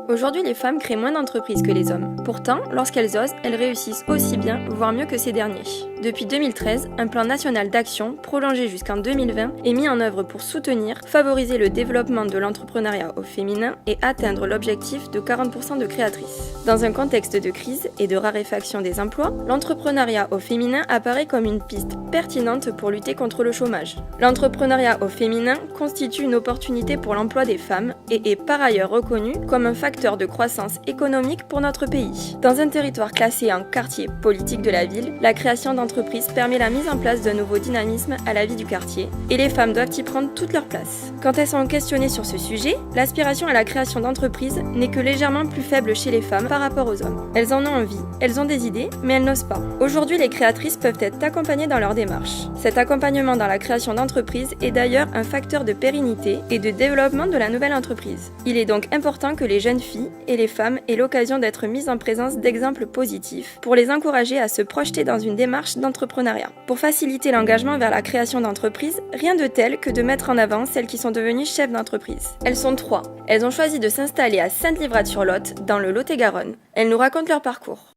Aujourd'hui, les femmes créent moins d'entreprises que les hommes. Pourtant, lorsqu'elles osent, elles réussissent aussi bien, voire mieux que ces derniers. Depuis 2013, un plan national d'action, prolongé jusqu'en 2020, est mis en œuvre pour soutenir, favoriser le développement de l'entrepreneuriat au féminin et atteindre l'objectif de 40% de créatrices. Dans un contexte de crise et de raréfaction des emplois, l'entrepreneuriat au féminin apparaît comme une piste pertinente pour lutter contre le chômage. L'entrepreneuriat au féminin constitue une opportunité pour l'emploi des femmes et est par ailleurs reconnu comme un facteur de croissance économique pour notre pays. Dans un territoire classé en quartier politique de la ville, la création d'entreprises permet la mise en place d'un nouveau dynamisme à la vie du quartier et les femmes doivent y prendre toute leur place. Quand elles sont questionnées sur ce sujet, l'aspiration à la création d'entreprises n'est que légèrement plus faible chez les femmes par rapport aux hommes. Elles en ont envie, elles ont des idées, mais elles n'osent pas. Aujourd'hui, les créatrices peuvent être accompagnées dans leur démarche. Cet accompagnement dans la création d'entreprises est d'ailleurs un facteur de pérennité et de développement de la nouvelle entreprise. Il est donc important que les jeunes filles et les femmes aient l'occasion d'être mises en présence d'exemples positifs pour les encourager à se projeter dans une démarche d'entrepreneuriat. Pour faciliter l'engagement vers la création d'entreprises, rien de tel que de mettre en avant celles qui sont devenues chefs d'entreprise. Elles sont 3. Elles ont choisi de s'installer à Sainte-Livrade-sur-Lot, dans le Lot-et-Garonne. Elles nous racontent leur parcours.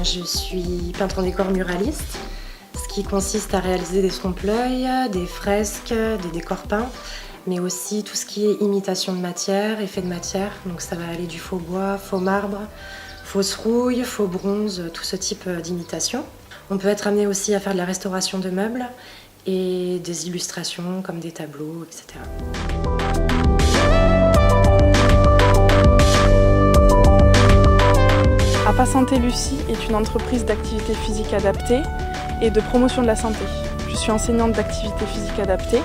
Je suis peintre en décor muraliste, ce qui consiste à réaliser des trompe-l'œil, des fresques, des décors peints, mais aussi tout ce qui est imitation de matière, effet de matière. Donc ça va aller du faux bois, faux marbre, fausse rouille, faux bronze, tout ce type d'imitation. On peut être amené aussi à faire de la restauration de meubles et des illustrations comme des tableaux, etc. APA Santé Lucie est une entreprise d'activité physique adaptée et de promotion de la santé. Je suis enseignante d'activité physique adaptée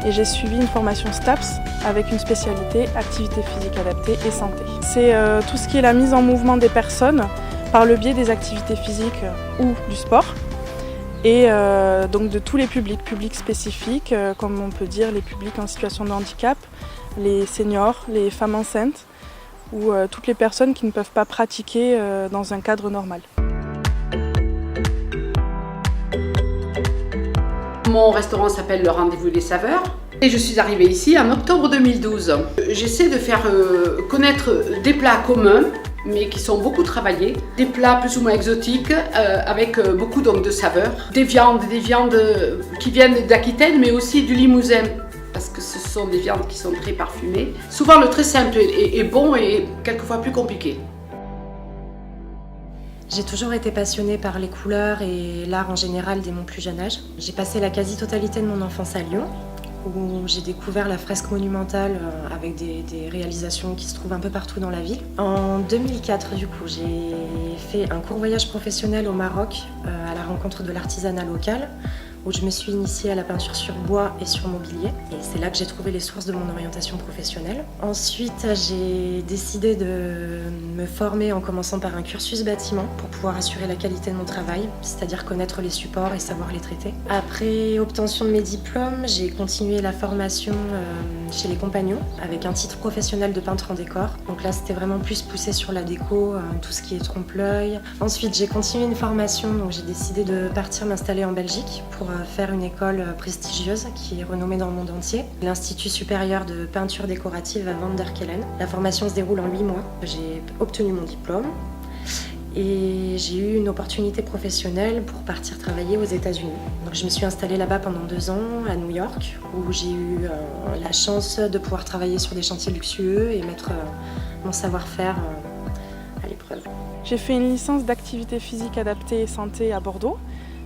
et j'ai suivi une formation STAPS avec une spécialité activité physique adaptée et santé. C'est tout ce qui est la mise en mouvement des personnes par le biais des activités physiques ou du sport et donc de tous les publics spécifiques, comme on peut dire les publics en situation de handicap, les seniors, les femmes enceintes, ou toutes les personnes qui ne peuvent pas pratiquer dans un cadre normal. Mon restaurant s'appelle Le Rendez-vous des Saveurs et je suis arrivée ici en octobre 2012. J'essaie de faire connaître des plats communs mais qui sont beaucoup travaillés, des plats plus ou moins exotiques avec beaucoup donc, de saveurs, des viandes qui viennent d'Aquitaine mais aussi du Limousin, parce que ce sont des viandes qui sont très parfumées. Souvent le très simple est bon et quelquefois plus compliqué. J'ai toujours été passionnée par les couleurs et l'art en général dès mon plus jeune âge. J'ai passé la quasi-totalité de mon enfance à Lyon, où j'ai découvert la fresque monumentale avec des réalisations qui se trouvent un peu partout dans la ville. En 2004, du coup, j'ai fait un court voyage professionnel au Maroc à la rencontre de l'artisanat local, où je me suis initiée à la peinture sur bois et sur mobilier. Et c'est là que j'ai trouvé les sources de mon orientation professionnelle. Ensuite, j'ai décidé de me former en commençant par un cursus bâtiment pour pouvoir assurer la qualité de mon travail, c'est-à-dire connaître les supports et savoir les traiter. Après obtention de mes diplômes, j'ai continué la formation chez les Compagnons avec un titre professionnel de peintre en décor. Donc là, c'était vraiment plus poussé sur la déco, tout ce qui est trompe-l'œil. Ensuite, j'ai continué une formation, donc j'ai décidé de partir m'installer en Belgique pour faire une école prestigieuse qui est renommée dans le monde entier, l'Institut supérieur de peinture décorative à Van der Kellen. La formation se déroule en 8 mois. J'ai obtenu mon diplôme et j'ai eu une opportunité professionnelle pour partir travailler aux États-Unis. Donc je me suis installée là-bas pendant 2 ans à New York, où j'ai eu la chance de pouvoir travailler sur des chantiers luxueux et mettre mon savoir-faire à l'épreuve. J'ai fait une licence d'activité physique adaptée et santé à Bordeaux,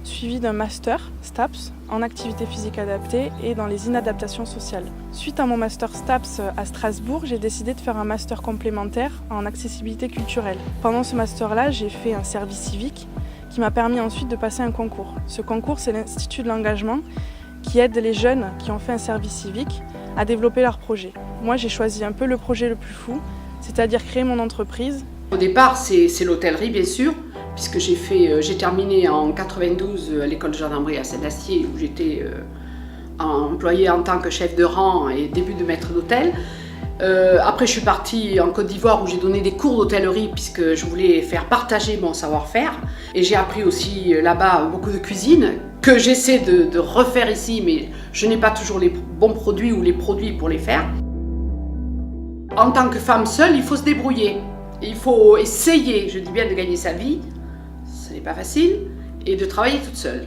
suivi d'un master STAPS en activité physique adaptée et dans les inadaptations sociales. Suite à mon master STAPS à Strasbourg, j'ai décidé de faire un master complémentaire en accessibilité culturelle. Pendant ce master-là, j'ai fait un service civique qui m'a permis ensuite de passer un concours. Ce concours, c'est l'Institut de l'engagement qui aide les jeunes qui ont fait un service civique à développer leur projet. Moi, j'ai choisi un peu le projet le plus fou, c'est-à-dire créer mon entreprise. Au départ, c'est l'hôtellerie bien sûr, puisque j'ai terminé en 92 à l'école de gendarmerie à Saint-Astier où j'étais employée en tant que chef de rang et début de maître d'hôtel. Après, je suis partie en Côte d'Ivoire où j'ai donné des cours d'hôtellerie puisque je voulais faire partager mon savoir-faire. Et j'ai appris aussi là-bas beaucoup de cuisine que j'essaie de refaire ici, mais je n'ai pas toujours les bons produits ou les produits pour les faire. En tant que femme seule, il faut se débrouiller. Il faut essayer, je dis bien, de gagner sa vie. Ce n'est pas facile. Et de travailler toute seule.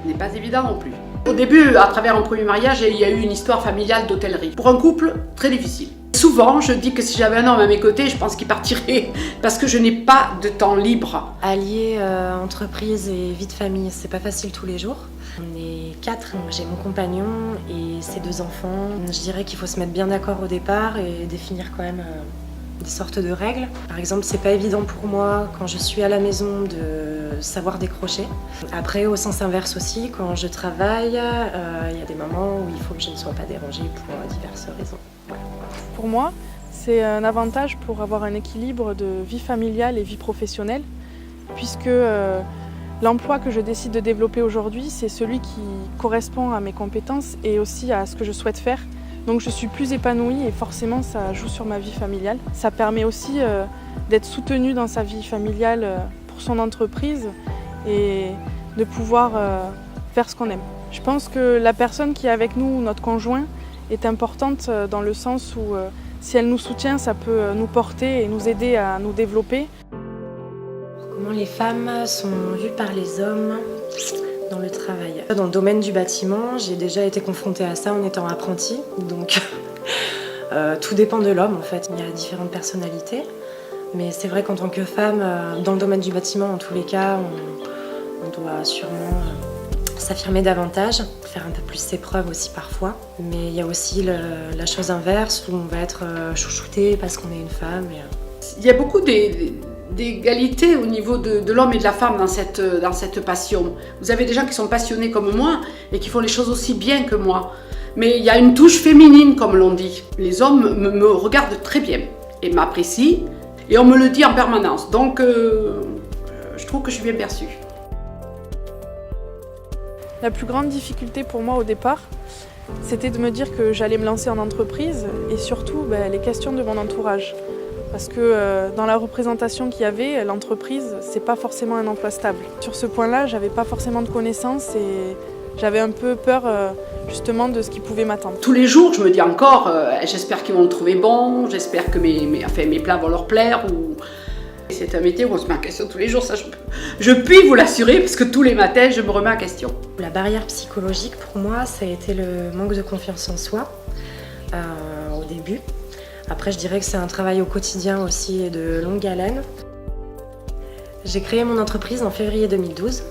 Ce n'est pas évident non plus. Au début, à travers un premier mariage, il y a eu une histoire familiale d'hôtellerie. Pour un couple, très difficile. Souvent, je dis que si j'avais un homme à mes côtés, je pense qu'il partirait parce que je n'ai pas de temps libre. Allier entreprise et vie de famille, c'est pas facile tous les jours. On est 4, donc j'ai mon compagnon et ses 2 enfants. Je dirais qu'il faut se mettre bien d'accord au départ et définir quand même des sortes de règles. Par exemple, c'est pas évident pour moi quand je suis à la maison de savoir décrocher. Après, au sens inverse aussi, quand je travaille, il y a des moments où il faut que je ne sois pas dérangée pour diverses raisons. Voilà. Pour moi, c'est un avantage pour avoir un équilibre de vie familiale et vie professionnelle, puisque l'emploi que je décide de développer aujourd'hui, c'est celui qui correspond à mes compétences et aussi à ce que je souhaite faire. Donc je suis plus épanouie et forcément ça joue sur ma vie familiale. Ça permet aussi d'être soutenue dans sa vie familiale pour son entreprise et de pouvoir faire ce qu'on aime. Je pense que la personne qui est avec nous, notre conjoint, est importante dans le sens où si elle nous soutient, ça peut nous porter et nous aider à nous développer. Comment les femmes sont vues par les hommes dans le travail. Dans le domaine du bâtiment, j'ai déjà été confrontée à ça en étant apprentie, donc tout dépend de l'homme en fait. Il y a différentes personnalités, mais c'est vrai qu'en tant que femme, dans le domaine du bâtiment, en tous les cas, on doit sûrement s'affirmer davantage, faire un peu plus ses preuves aussi parfois. Mais il y a aussi la chose inverse où on va être chouchoutée parce qu'on est une femme. Il y a beaucoup d'égalité au niveau de l'homme et de la femme dans cette passion. Vous avez des gens qui sont passionnés comme moi et qui font les choses aussi bien que moi. Mais il y a une touche féminine, comme l'on dit. Les hommes me regardent très bien et m'apprécient et on me le dit en permanence. Donc, je trouve que je suis bien perçue. La plus grande difficulté pour moi au départ, c'était de me dire que j'allais me lancer en entreprise et surtout les questions de mon entourage. Parce que dans la représentation qu'il y avait, l'entreprise, c'est pas forcément un emploi stable. Sur ce point-là, j'avais pas forcément de connaissances et j'avais un peu peur justement de ce qui pouvait m'attendre. Tous les jours, je me dis encore, j'espère qu'ils vont le trouver bon, j'espère que mes plats vont leur plaire. C'est un métier où on se met en question tous les jours, ça je puis vous l'assurer, parce que tous les matins, je me remets en question. La barrière psychologique, pour moi, ça a été le manque de confiance en soi au début. Après, je dirais que c'est un travail au quotidien aussi et de longue haleine. J'ai créé mon entreprise en février 2012.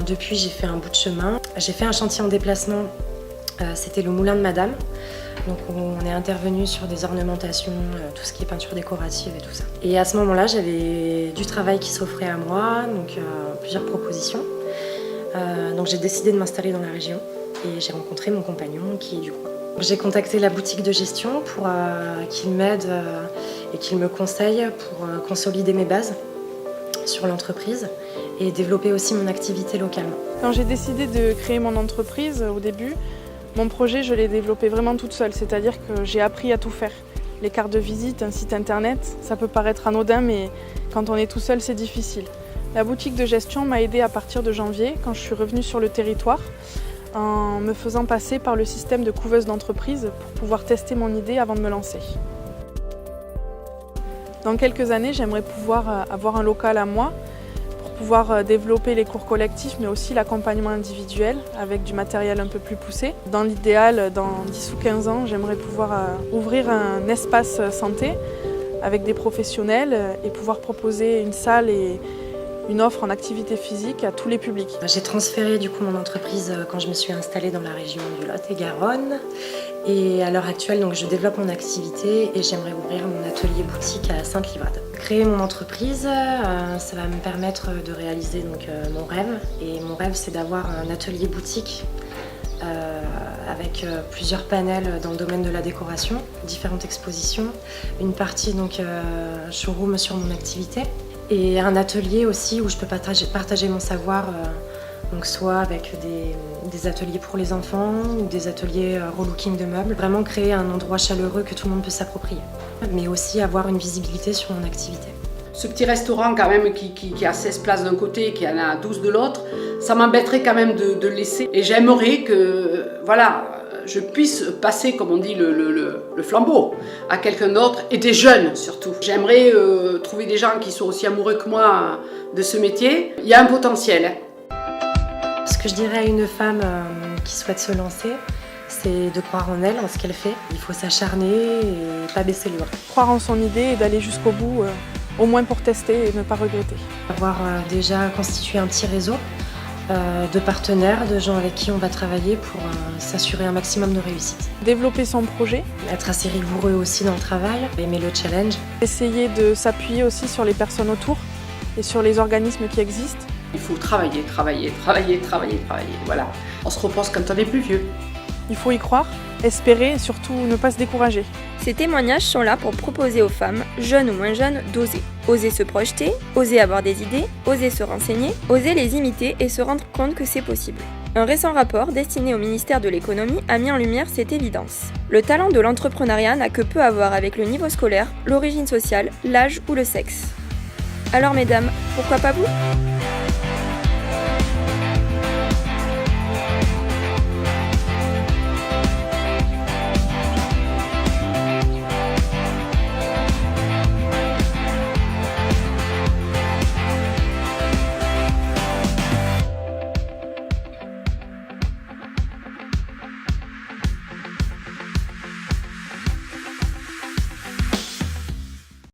Depuis, j'ai fait un bout de chemin. J'ai fait un chantier en déplacement, c'était le Moulin de Madame. Donc on est intervenu sur des ornementations, tout ce qui est peinture décorative et tout ça. Et à ce moment-là, j'avais du travail qui s'offrait à moi, donc plusieurs propositions. Donc j'ai décidé de m'installer dans la région et j'ai rencontré mon compagnon qui est du coin. J'ai contacté la boutique de gestion pour qu'il m'aide et qu'il me conseille pour consolider mes bases sur l'entreprise et développer aussi mon activité localement. Quand j'ai décidé de créer mon entreprise au début, mon projet, je l'ai développé vraiment toute seule, c'est-à-dire que j'ai appris à tout faire. Les cartes de visite, un site internet, ça peut paraître anodin, mais quand on est tout seul, c'est difficile. La boutique de gestion m'a aidée à partir de janvier, quand je suis revenue sur le territoire, en me faisant passer par le système de couveuse d'entreprise pour pouvoir tester mon idée avant de me lancer. Dans quelques années, j'aimerais pouvoir avoir un local à moi, pouvoir développer les cours collectifs mais aussi l'accompagnement individuel avec du matériel un peu plus poussé. Dans l'idéal, dans 10 ou 15 ans, j'aimerais pouvoir ouvrir un espace santé avec des professionnels et pouvoir proposer une salle et une offre en activité physique à tous les publics. J'ai transféré du coup mon entreprise quand je me suis installée dans la région du Lot-et-Garonne. Et à l'heure actuelle, donc, je développe mon activité et j'aimerais ouvrir mon atelier boutique à Sainte-Livrade. Créer mon entreprise, ça va me permettre de réaliser donc, mon rêve. Et mon rêve, c'est d'avoir un atelier boutique avec plusieurs panels dans le domaine de la décoration, différentes expositions, une partie donc, showroom sur mon activité et un atelier aussi où je peux partager mon savoir Donc soit avec des ateliers pour les enfants ou des ateliers relooking de meubles. Vraiment créer un endroit chaleureux que tout le monde peut s'approprier. Mais aussi avoir une visibilité sur mon activité. Ce petit restaurant quand même qui a 16 places d'un côté et qui en a 12 de l'autre, ça m'embêterait quand même de le laisser. Et j'aimerais que je puisse passer, comme on dit, le flambeau à quelqu'un d'autre et des jeunes surtout. J'aimerais trouver des gens qui sont aussi amoureux que moi de ce métier. Il y a un potentiel. Ce que je dirais à une femme qui souhaite se lancer, c'est de croire en elle, en ce qu'elle fait. Il faut s'acharner et pas baisser les bras. Croire en son idée et d'aller jusqu'au bout, au moins pour tester et ne pas regretter. Avoir déjà constitué un petit réseau de partenaires, de gens avec qui on va travailler pour s'assurer un maximum de réussite. Développer son projet. Être assez rigoureux aussi dans le travail, aimer le challenge. Essayer de s'appuyer aussi sur les personnes autour et sur les organismes qui existent. Il faut travailler. Voilà. On se repose quand on est plus vieux. Il faut y croire, espérer et surtout ne pas se décourager. Ces témoignages sont là pour proposer aux femmes, jeunes ou moins jeunes, d'oser. Oser se projeter, oser avoir des idées, oser se renseigner, oser les imiter et se rendre compte que c'est possible. Un récent rapport destiné au ministère de l'économie a mis en lumière cette évidence. Le talent de l'entrepreneuriat n'a que peu à voir avec le niveau scolaire, l'origine sociale, l'âge ou le sexe. Alors mesdames, pourquoi pas vous ?